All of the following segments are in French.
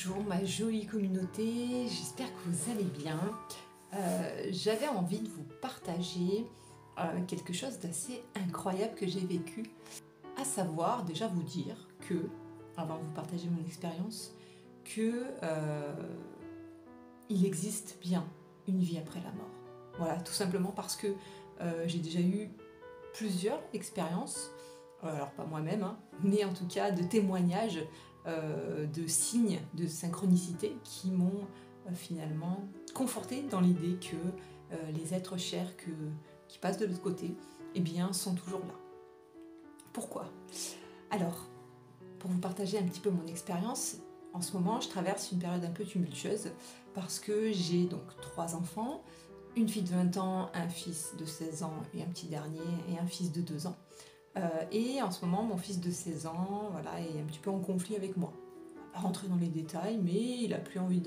Bonjour ma jolie communauté, j'espère que vous allez bien. J'avais envie de vous partager quelque chose d'assez incroyable que j'ai vécu, à savoir déjà vous dire que, avant de vous partager mon expérience, que il existe bien une vie après la mort. Voilà, tout simplement parce que j'ai déjà eu plusieurs expériences, alors pas moi-même, hein, mais en tout cas de témoignages, de signes de synchronicité qui m'ont finalement conforté dans l'idée que les êtres chers qui passent de l'autre côté, eh bien, sont toujours là. Pourquoi? Alors, pour vous partager un petit peu mon expérience, en ce moment, je traverse une période un peu tumultueuse parce que j'ai donc 3 enfants, une fille de 20 ans, un fils de 16 ans et un petit dernier, et un fils de 2 ans. Et en ce moment, mon fils de 16 ans voilà, est un petit peu en conflit avec moi. On va pas rentrer dans les détails, mais il n'a plus envie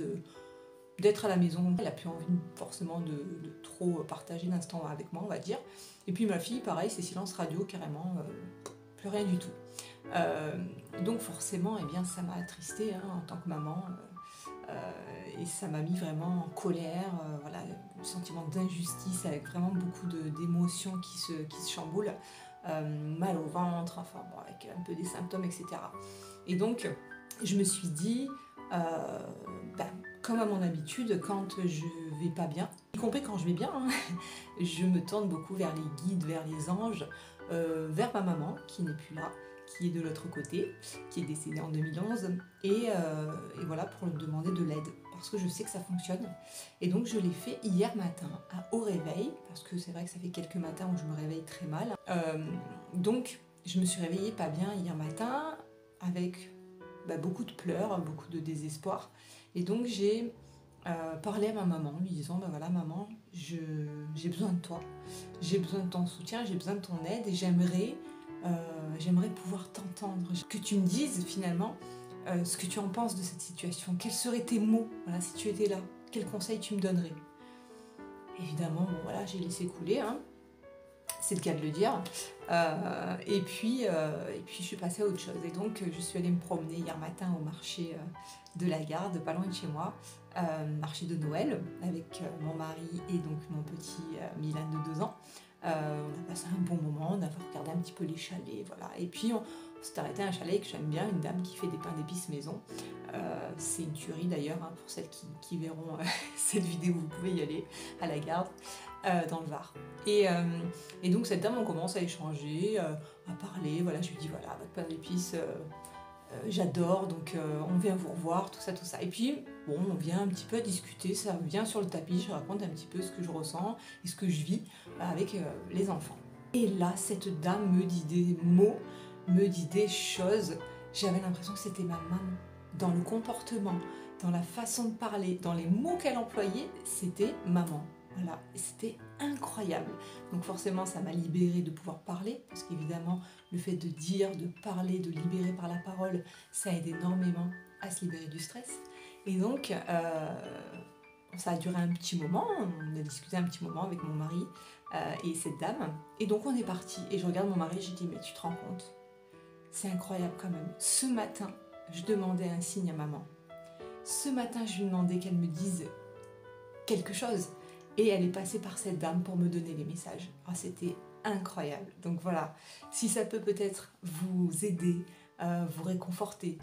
d'être à la maison, il n'a plus envie forcément de trop partager d'instants avec moi, on va dire. Et puis ma fille, pareil, c'est silence radio carrément, plus rien du tout. Donc forcément, eh bien, ça m'a attristée hein, en tant que maman. Et ça m'a mis vraiment en colère, voilà, un sentiment d'injustice avec vraiment beaucoup d'émotions qui se chamboulent, mal au ventre, enfin bon, avec un peu des symptômes, etc. Et donc, je me suis dit, comme à mon habitude, quand je vais pas bien, y compris quand je vais bien, hein, je me tourne beaucoup vers les guides, vers les anges, vers ma maman qui n'est plus là, qui est de l'autre côté, qui est décédée en 2011, et voilà, pour lui demander de l'aide, parce que je sais que ça fonctionne. Et donc je l'ai fait hier matin, au réveil, parce que c'est vrai que ça fait quelques matins où je me réveille très mal. Donc je me suis réveillée pas bien hier matin, avec beaucoup de pleurs, beaucoup de désespoir, et donc j'ai parlé à ma maman, lui disant, voilà maman, j'ai besoin de toi, j'ai besoin de ton soutien, j'ai besoin de ton aide, et j'aimerais pouvoir t'entendre, que tu me dises finalement ce que tu en penses de cette situation, quels seraient tes mots, voilà, si tu étais là, quels conseils tu me donnerais. Évidemment, bon, voilà, j'ai laissé couler, hein, c'est le cas de le dire, et puis je suis passée à autre chose, et donc je suis allée me promener hier matin au marché de la Garde, pas loin de chez moi, marché de Noël, avec mon mari et donc mon petit Milan de 2 ans. On a passé un bon moment, on a regardé un petit peu les chalets, voilà. Et puis on s'est arrêté à un chalet que j'aime bien, une dame qui fait des pains d'épices maison. C'est une tuerie d'ailleurs, hein, pour celles qui verront cette vidéo, vous pouvez y aller, à la Garde, dans le Var. Et donc cette dame, on commence à échanger, à parler, voilà, je lui dis, voilà, votre pain d'épices, j'adore, donc on vient vous revoir, tout ça, tout ça. Et puis, bon, on vient un petit peu à discuter, ça vient sur le tapis, je raconte un petit peu ce que je ressens et ce que je vis avec les enfants. Et là, cette dame me dit des mots, me dit des choses, j'avais l'impression que c'était ma maman. Dans le comportement, dans la façon de parler, dans les mots qu'elle employait, c'était maman. Voilà, c'était incroyable. Donc forcément, ça m'a libérée de pouvoir parler, parce qu'évidemment, le fait de dire, de parler, de libérer par la parole, ça aide énormément à se libérer du stress. Et donc, ça a duré un petit moment, on a discuté un petit moment avec mon mari et cette dame. Et donc on est parti, et je regarde mon mari, j'ai dit, mais tu te rends compte? C'est incroyable quand même. Ce matin, je demandais un signe à maman. Ce matin, je lui demandais qu'elle me dise quelque chose. Et elle est passée par cette dame pour me donner les messages. Oh, c'était incroyable. Donc voilà, si ça peut peut-être vous aider, vous réconforter,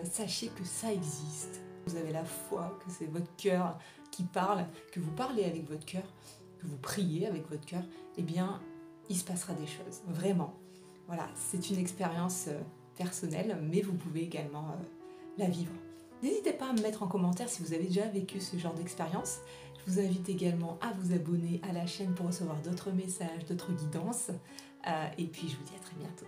sachez que ça existe. Vous avez la foi, que c'est votre cœur qui parle, que vous parlez avec votre cœur, que vous priez avec votre cœur, eh bien, il se passera des choses. Vraiment. Voilà, c'est une expérience personnelle, mais vous pouvez également la vivre. N'hésitez pas à me mettre en commentaire si vous avez déjà vécu ce genre d'expérience. Je vous invite également à vous abonner à la chaîne pour recevoir d'autres messages, d'autres guidances. Et puis je vous dis à très bientôt.